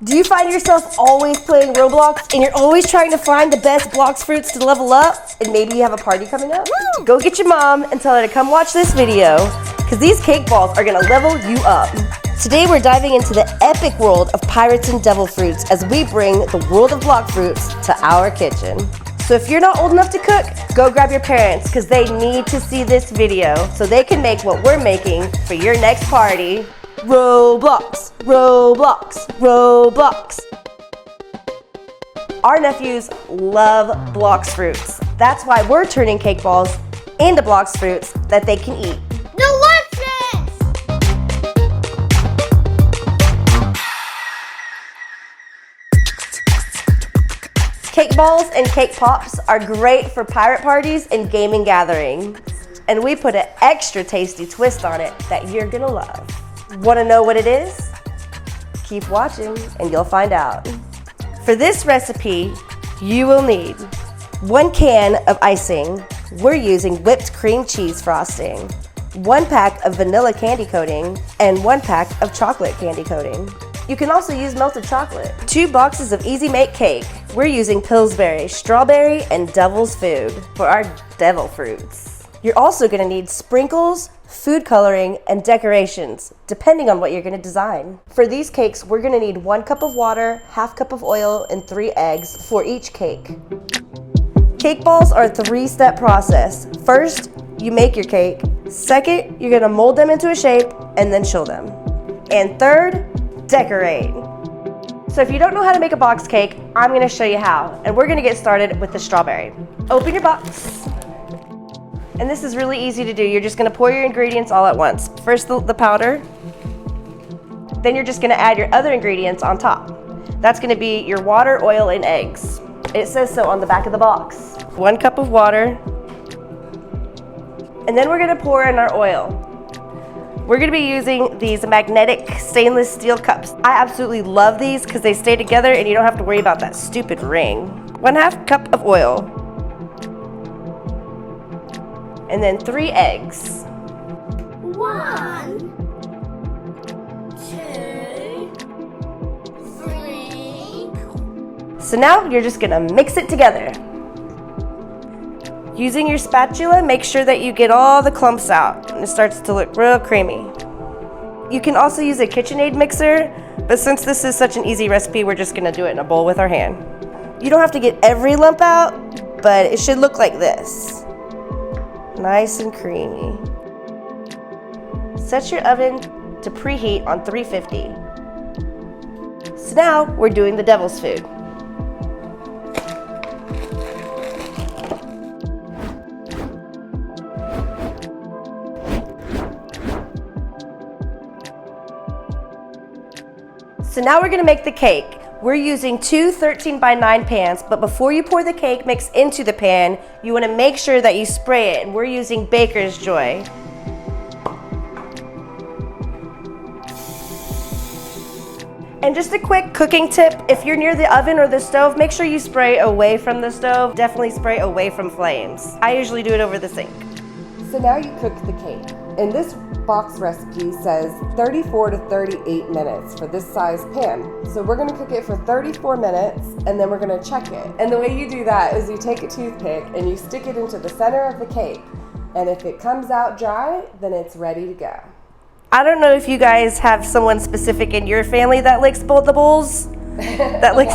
Do you find yourself always playing Roblox and you're always trying to find the best BloxFruits to level up? And maybe you have a party coming up? Woo! Go get your mom and tell her to come watch this video because these cake balls are gonna level you up. Today we're diving into the epic world of pirates and devil fruits as we bring the world of BloxFruits to our kitchen. So if you're not old enough to cook, go grab your parents because they need to see this video so they can make what we're making for your next party. Roblox, Roblox, Roblox. Our nephews love BloxFruits. That's why we're turning cake balls into BloxFruits that they can eat. Delicious! Cake balls and cake pops are great for pirate parties and gaming gatherings. And we put an extra tasty twist on it that you're gonna love. Want to know what it is? Keep watching and you'll find out. For this recipe, you will need 1 can of icing. We're using whipped cream cheese frosting, 1 pack of vanilla candy coating, and 1 pack of chocolate candy coating. You can also use melted chocolate. 2 boxes of easy make cake. We're using Pillsbury, strawberry, and devil's food for our devil fruits. You're also gonna need sprinkles, food coloring, and decorations, depending on what you're gonna design. For these cakes, we're gonna need 1 cup of water, 1/2 cup of oil, and 3 eggs for each cake. Cake balls are a 3-step process. First, you make your cake. Second, you're gonna mold them into a shape and then chill them. And third, decorate. So if you don't know how to make a box cake, I'm gonna show you how. And we're gonna get started with the strawberry. Open your box. And this is really easy to do. You're just gonna pour your ingredients all at once. First the powder, then you're just gonna add your other ingredients on top. That's gonna be your water, oil, and eggs. It says so on the back of the box. 1 cup of water, and then we're gonna pour in our oil. We're gonna be using these magnetic stainless steel cups. I absolutely love these because they stay together and you don't have to worry about that stupid ring. 1/2 cup of oil. And then 3 eggs. 1, 2, 3. So now you're just gonna mix it together. Using your spatula, make sure that you get all the clumps out and it starts to look real creamy. You can also use a KitchenAid mixer, but since this is such an easy recipe, we're just gonna do it in a bowl with our hand. You don't have to get every lump out, but it should look like this. Nice and creamy. Set your oven to preheat on 350. So now we're doing the devil's food. So now we're gonna make the cake. We're using 2 13x9 pans, but before you pour the cake mix into the pan, you wanna make sure that you spray it, and we're using Baker's Joy. And just a quick cooking tip, if you're near the oven or the stove, make sure you spray away from the stove. Definitely spray away from flames. I usually do it over the sink. So now you cook the cake. And this box recipe says 34 to 38 minutes for this size pan. So we're gonna cook it for 34 minutes and then we're gonna check it. And the way you do that is you take a toothpick and you stick it into the center of the cake. And if it comes out dry, then it's ready to go. I don't know if you guys have someone specific in your family that licks both the bowls. That licks,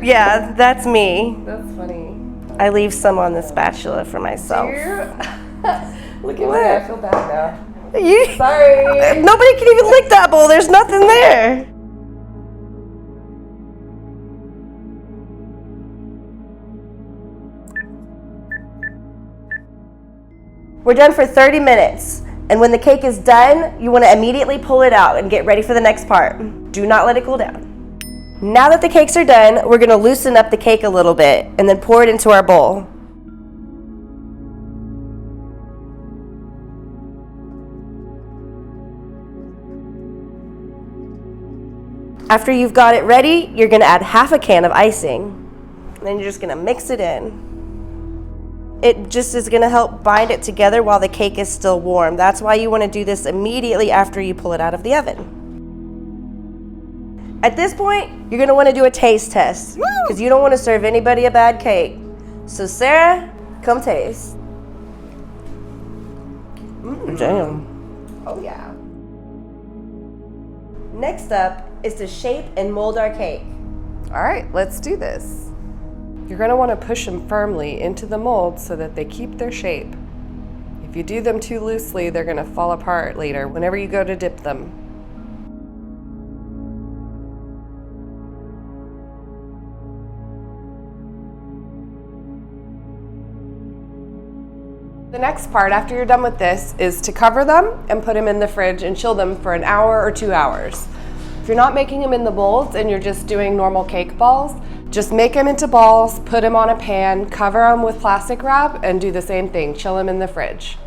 yeah, that's me. That's funny. I leave some on the spatula for myself. Look at me, I feel bad now. You, Sorry. Nobody can even lick that bowl. There's nothing there. We're done for 30 minutes. And when the cake is done, you want to immediately pull it out and get ready for the next part. Do not let it cool down. Now that the cakes are done, we're going to loosen up the cake a little bit and then pour it into our bowl. After you've got it ready, you're gonna add 1/2 can of icing. And then you're just gonna mix it in. It just is gonna help bind it together while the cake is still warm. That's why you wanna do this immediately after you pull it out of the oven. At this point, you're gonna wanna do a taste test because you don't wanna serve anybody a bad cake. So Sarah, come taste. Damn. Oh yeah. Next up is to shape and mold our cake. All right, let's do this. You're gonna wanna push them firmly into the mold so that they keep their shape. If you do them too loosely, they're gonna fall apart later whenever you go to dip them. The next part after you're done with this is to cover them and put them in the fridge and chill them for an hour or 2 hours. If you're not making them in the molds and you're just doing normal cake balls, just make them into balls, put them on a pan, cover them with plastic wrap, and do the same thing, chill them in the fridge.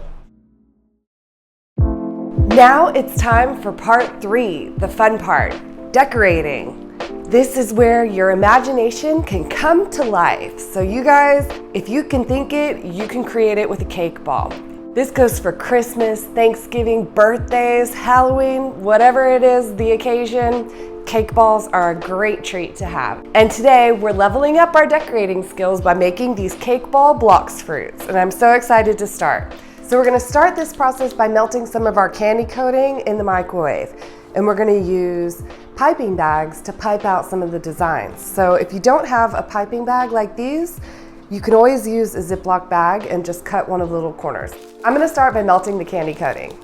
Now it's time for part 3, the fun part, decorating. This is where your imagination can come to life. So you guys, if you can think it, you can create it with a cake ball. This goes for Christmas, Thanksgiving, birthdays, Halloween, whatever it is, the occasion, cake balls are a great treat to have. And today we're leveling up our decorating skills by making these cake ball BloxFruits, and I'm so excited to start. So we're gonna start this process by melting some of our candy coating in the microwave. And we're gonna use piping bags to pipe out some of the designs. So if you don't have a piping bag like these, you can always use a Ziploc bag and just cut one of the little corners. I'm gonna start by melting the candy coating.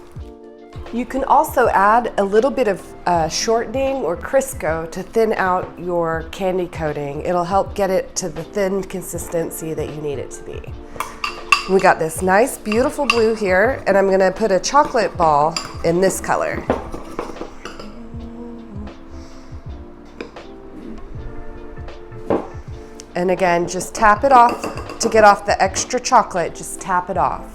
You can also add a little bit of shortening or Crisco to thin out your candy coating. It'll help get it to the thin consistency that you need it to be. We got this nice, beautiful blue here, and I'm gonna put a chocolate ball in this color. And again, just tap it off to get off the extra chocolate, just tap it off.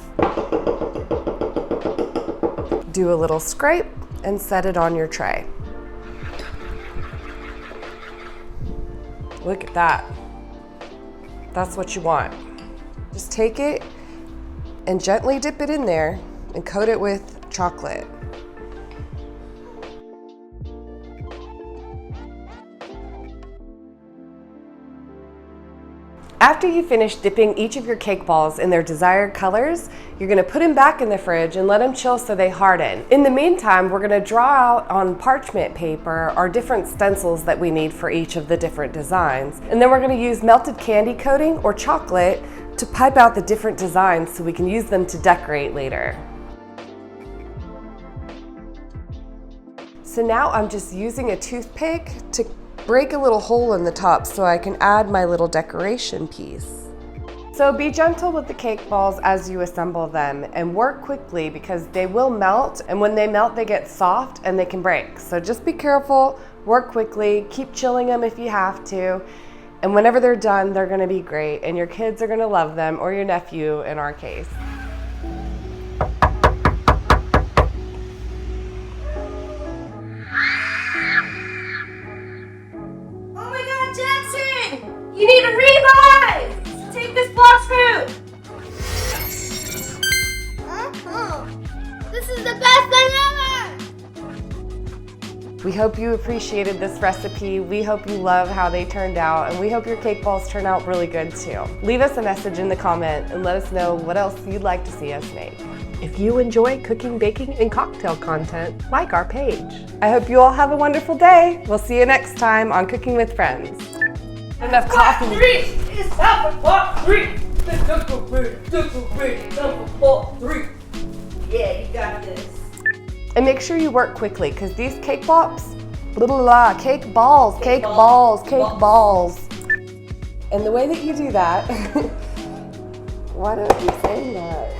Do a little scrape and set it on your tray. Look at that. That's what you want. Just take it and gently dip it in there and coat it with chocolate. After you finish dipping each of your cake balls in their desired colors, you're gonna put them back in the fridge and let them chill so they harden. In the meantime, we're gonna draw out on parchment paper our different stencils that we need for each of the different designs. And then we're gonna use melted candy coating or chocolate to pipe out the different designs so we can use them to decorate later. So now I'm just using a toothpick to break a little hole in the top so I can add my little decoration piece. So be gentle with the cake balls as you assemble them and work quickly because they will melt, and when they melt they get soft and they can break. So just be careful, work quickly, keep chilling them if you have to, and whenever they're done they're gonna be great and your kids are gonna love them, or your nephew in our case. You need a revive! Take this BloxFruit! This is the best thing ever! We hope you appreciated this recipe. We hope you love how they turned out, and we hope your cake balls turn out really good too. Leave us a message in the comment and let us know what else you'd like to see us make. If you enjoy cooking, baking, and cocktail content, like our page. I hope you all have a wonderful day. We'll see you next time on Cooking with Friends. Enough coffee. It's time for part 3. Part 3. Yeah, you got this. And make sure you work quickly because these cake balls, cake balls. And the way that you do that, why don't you say that?